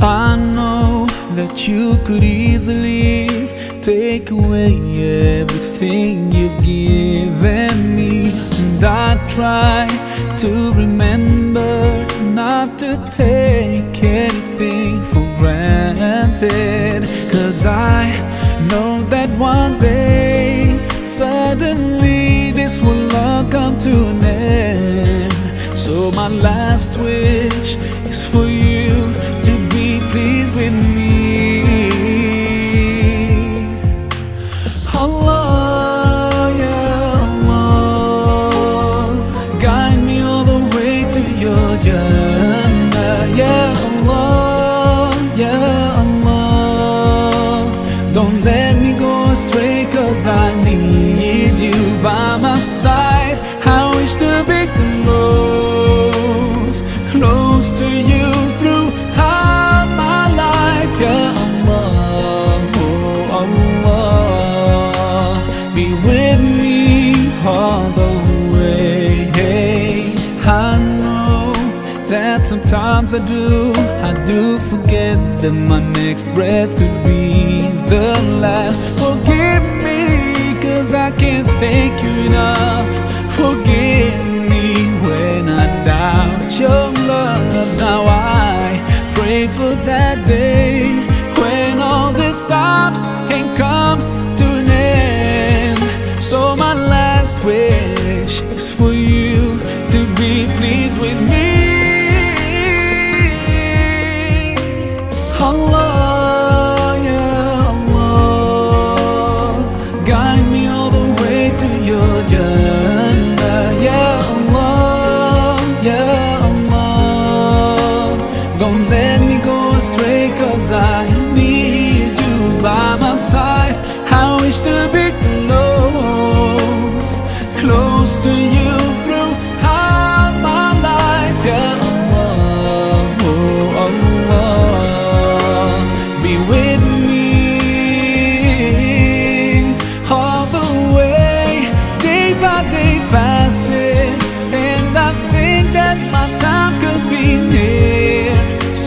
I know that you could easily take away everything you've given me, and I try to remember not to take anything for granted, 'cause I know that one day suddenly this will all come to an end. So my last wish is for you to be pleased with me. Allah, yeah Allah, guide me all the way to your Jannah. Yeah Allah, yeah Allah, don't let me go astray, 'cause I need you by my side. I wish to be close to you throughout my life. Yeah Allah, oh Allah, be with me all the way. I know that sometimes I do forget that my next breath could be the last. Forgive me, 'cause I can't thank you enough. Forgive me when I doubt your love. Now I pray for that day when all this stops and comes to an end. So my last wish is for you to be pleased with me. Allah, yeah Allah, guide me all the way to your Jannah. Yeah Allah, yeah Allah, don't let me go astray, 'cause I need you by my side. I wish to be close to you throughout my life. Yeah Allah, oh Allah, be with me all the way. Day by day passes, and I think that my time could be near.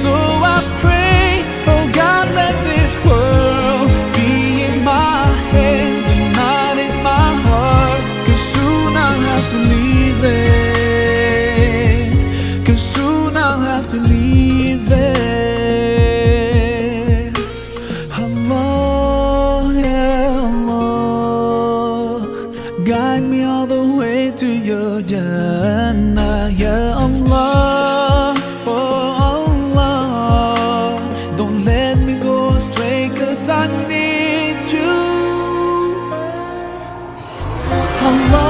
So I pray, oh God, let this world be in my hands and not in my heart, 'cause soon I'll have to leave it, 'cause soon I'll have to leave it. Allah, yeah Allah, guide me all the way to your Jannah. Yeah Allah, oh Allah, don't let me go astray, 'cause I need you. Allah.